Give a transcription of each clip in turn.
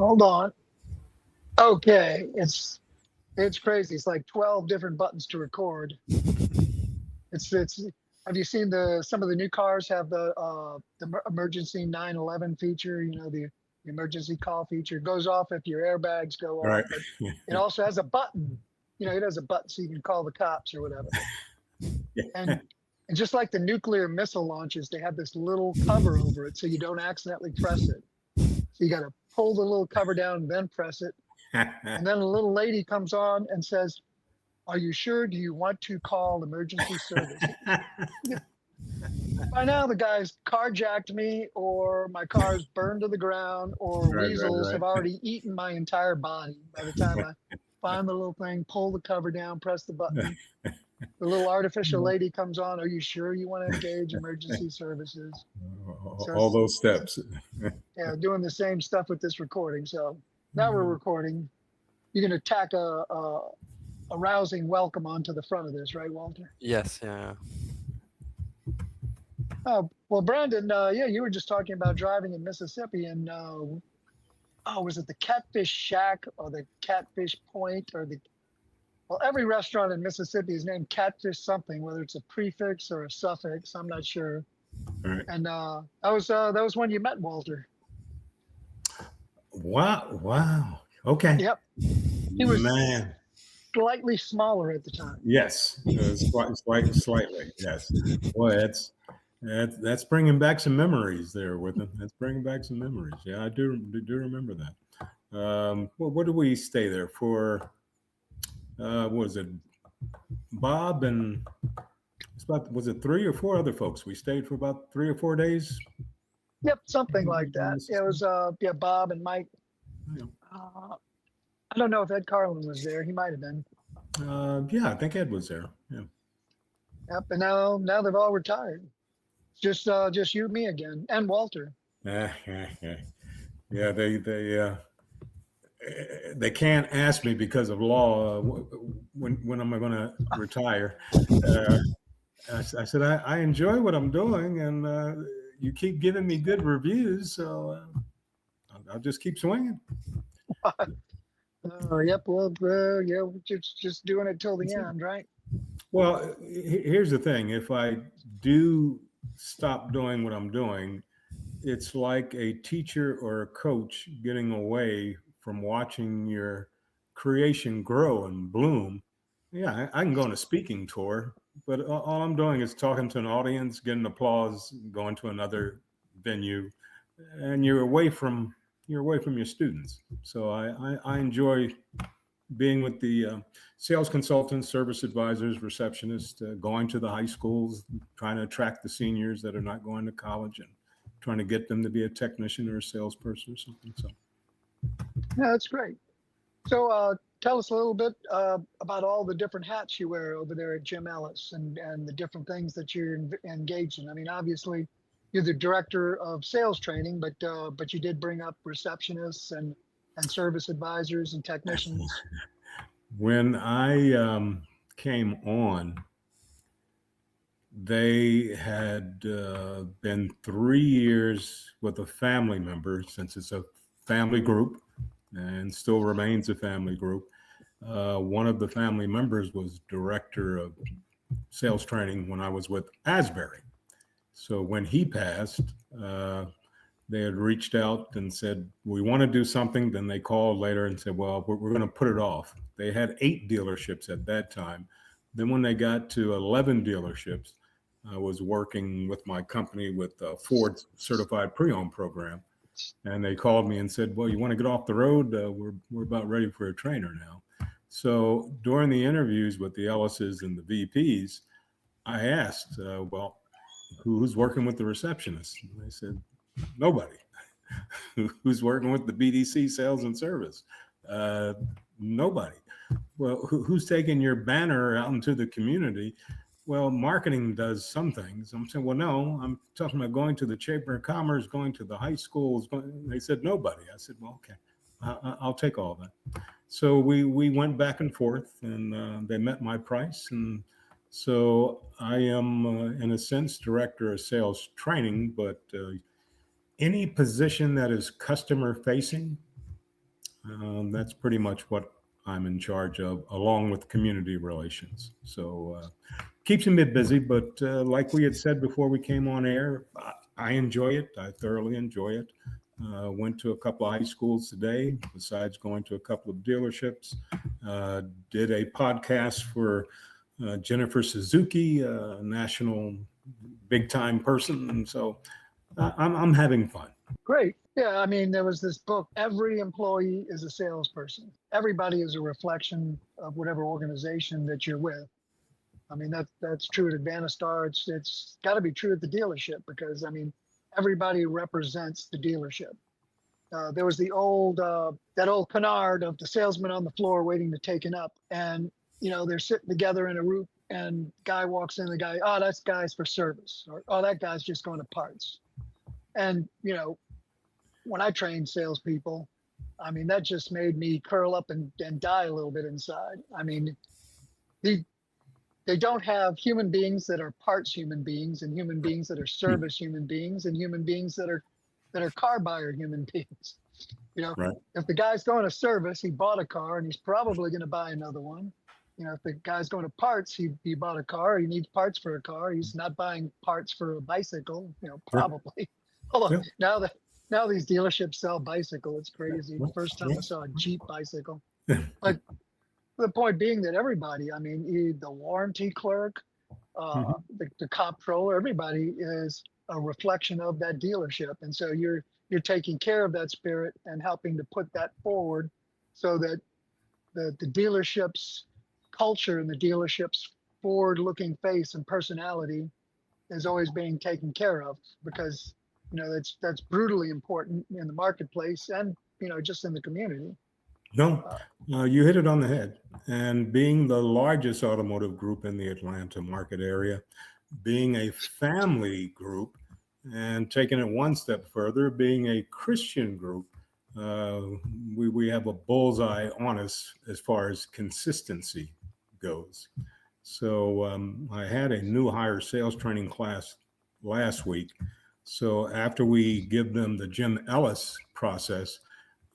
Hold on. Okay, it's crazy. It's like 12 different buttons to record. It's have you seen some of the new cars have the emergency 911 feature, the emergency call feature. It goes off if your airbags go off, Right. but it also has a button. It has a button so you can call the cops or whatever. And and just like the nuclear missile launches, they have this little cover over it so you don't accidentally press it. So you got to pull the little cover down and then press it. And then a little lady comes on and says, "Are you sure? Do you want to call emergency services?" By now, the guy's carjacked me, or my car's burned to the ground, or Right, weasels have right, already eaten my entire body. By the time I find the little thing, pull the cover down, press the button, the little artificial right. lady comes on. "Are you sure you want to engage emergency services?" So All those steps. yeah, doing the same stuff with this recording. So now we're recording. You're going to tack a rousing welcome onto the front of this, right, Walter? Yes, yeah. Well, Brandon, yeah, you were just talking about driving in Mississippi, and was it the Catfish Shack or the Catfish Point well, every restaurant in Mississippi is named Catfish something, whether it's a prefix or a suffix, I'm not sure. Right. And that was when you met Walter. Wow. Okay. Yep, he was Man. slightly smaller at the time. Yes. Slightly. Yes. Boy, that's bringing back some memories there with him. That's bringing back some memories. Yeah, I do remember that. Well, what did we stay there for? What was it Bob and was it 3 or 4 other folks? We stayed for about 3 or 4 days. Yep, something like that. It was Bob and Mike. Yeah. I don't know if Ed Carlin was there. He might have been. Yeah, I think Ed was there. Yeah. Yep, and now they've all retired. Just you and me again, and Walter. Yeah, they can't ask me because of law when am I going to retire. I said I enjoy what I'm doing, and you keep giving me good reviews, so I'll just keep swinging. Yep. Well, yeah, just doing it till the end, right? Well, here's the thing: if I do stop doing what I'm doing, it's like a teacher or a coach getting away from watching your creation grow and bloom. Yeah, I can go on a speaking tour, but all I'm doing is talking to an audience, getting applause, going to another venue, and you're away from your students. So I enjoy being with the sales consultants, service advisors, receptionists, going to the high schools, trying to attract the seniors that are not going to college, and trying to get them to be a technician or a salesperson or something. So, yeah, that's great. So tell us a little bit about all the different hats you wear over there at Jim Ellis, and the different things that you're engaged in. I mean, obviously, you're the director of sales training, but you did bring up receptionists and service advisors and technicians. when I came on, they had been 3 years with a family member, since it's a family group and still remains a family group. One of the family members was director of sales training when I was with Asbury. So when he passed, they had reached out and said, "We want to do something." Then they called later and said, "Well, we're going to put it off." They had 8 dealerships at that time. Then when they got to 11 dealerships, I was working with my company with a Ford certified pre-owned program. And they called me and said, "Well, you want to get off the road? We're about ready for a trainer now." So during the interviews with the Ellises and the VPs, I asked, "Well, who's working with the receptionist?" And they said, "Nobody." "Who's working with the BDC sales and service?" Nobody. "Well, who's taking your banner out into the community?" "Well, marketing does some things." I'm saying, "Well, no, I'm talking about going to the Chamber of Commerce, going to the high schools." They said, "Nobody." I said, "Well, okay, I'll take all that." So we went back and forth, and they met my price. And so I am, in a sense, director of sales training, but any position that is customer facing That's pretty much what I'm in charge of, along with community relations. So keeps me busy, but like we had said before we came on air, I enjoy it. I thoroughly enjoy it. Went to a couple of high schools today, besides going to a couple of dealerships. Did a podcast for Jennifer Suzuki, a national big time person. And so I'm having fun. Great. Yeah, I mean, there was this book, Every Employee is a Salesperson. Everybody is a reflection of whatever organization that you're with. I mean, that's true at Advanta-STAR. It's got to be true at the dealership because, I mean, everybody represents the dealership. There was the old, that old canard of the salesman on the floor waiting to take it up. And, you know, they're sitting together in a group and guy walks in, the guy, oh, that guy's for service. Or, oh, that guy's just going to parts. And, you know, when I trained salespeople, I mean, that just made me curl up and die a little bit inside. I mean, they don't have human beings that are parts human beings and human beings that are service human beings and human beings that are car buyer human beings. You know, Right. If the guy's going to service, he bought a car and he's probably going to buy another one. You know, if the guy's going to parts, he bought a car, he needs parts for a car. He's not buying parts for a bicycle, you know, probably. Although now these dealerships sell bicycle. It's crazy. The first time I saw a Jeep bicycle. But the point being that everybody, I mean, the warranty clerk, the comptroller, everybody is a reflection of that dealership. And so you're taking care of that spirit and helping to put that forward so that the dealership's culture and the dealership's forward-looking face and personality is always being taken care of because, you know, that's brutally important in the marketplace and, you know, just in the community. No, you hit it on the head. And being the largest automotive group in the Atlanta market area, being a family group, and taking it one step further, being a Christian group, we have a bullseye on us as far as consistency goes. So I had a new hire sales training class last week. So after we give them the Jim Ellis process,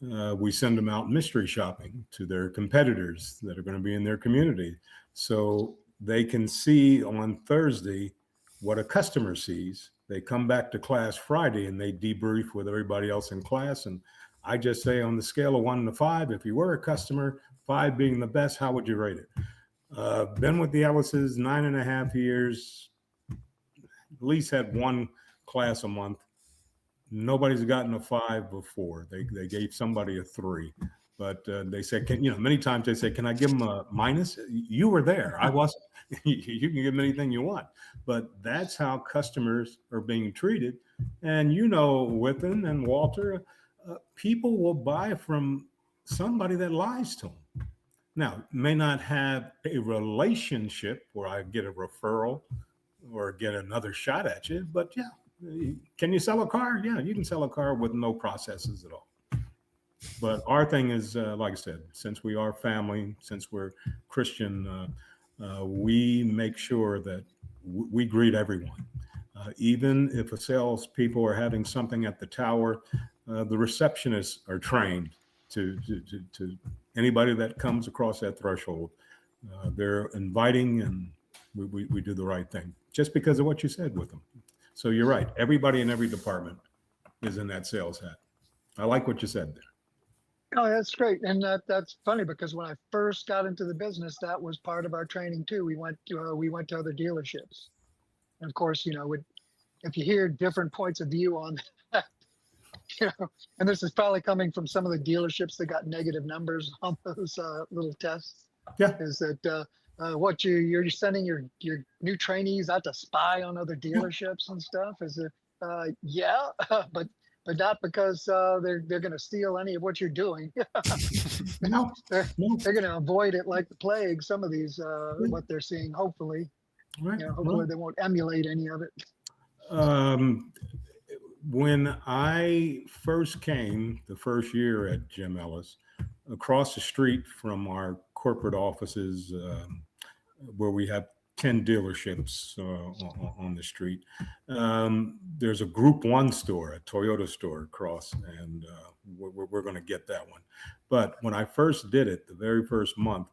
we send them out mystery shopping to their competitors that are going to be in their community. So they can see on Thursday what a customer sees. They come back to class Friday and they debrief with everybody else in class. And I just say on the scale of 1 to 5, if you were a customer, 5 being the best, how would you rate it? Been with the Ellises 9.5 years, at least had one class a month. Nobody's gotten a 5 before. They gave somebody a 3, but they said, many times they say, can I give them a minus? You were there. I wasn't. You can give them anything you want, but that's how customers are being treated. And, you know, Whitton and Walter, people will buy from somebody that lies to them. Now, may not have a relationship where I get a referral or get another shot at you, but yeah. Can you sell a car? Yeah, you can sell a car with no processes at all. But our thing is, like I said, since we are family, since we're Christian, we make sure that we greet everyone. Even if a salespeople are having something at the tower, the receptionists are trained to anybody that comes across that threshold. They're inviting, and we do the right thing just because of what you said with them. So you're right. Everybody in every department is in that sales hat. I like what you said there. Oh, that's great. And that's funny because when I first got into the business, that was part of our training too. We went to other dealerships. And of course, you know, if you hear different points of view on that, you know, and this is probably coming from some of the dealerships that got negative numbers on those little tests. Yeah. Is that what you're sending your new trainees out to spy on other dealerships and stuff? Is it yeah, but not because they're going to steal any of what you're doing. No, they're going to avoid it like the plague. Some of these what they're seeing, hopefully, right. You know, hopefully they won't emulate any of it. When I first came the first year at Jim Ellis, across the street from our corporate offices, where we have 10 dealerships on the street. There's a Group 1 store, a Toyota store across, and we're going to get that one. But when I first did it, the very first month,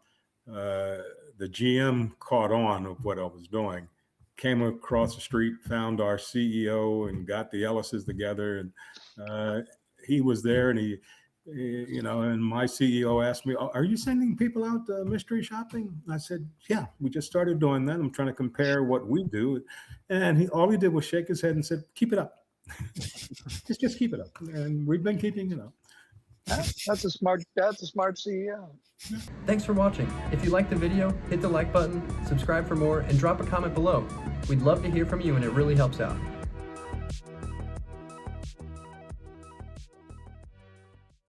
the GM caught on of what I was doing, came across the street, found our CEO, and got the Ellises together. And he was there, and and my CEO asked me, "Are you sending people out mystery shopping?" I said, "Yeah, we just started doing that. I'm trying to compare what we do." And all he did was shake his head and said, "Keep it up. just keep it up." And we've been keeping it up. That's a smart CEO. Thanks for watching. If you liked the video, hit the like button, subscribe for more, and drop a comment below. We'd love to hear from you, and it really helps out.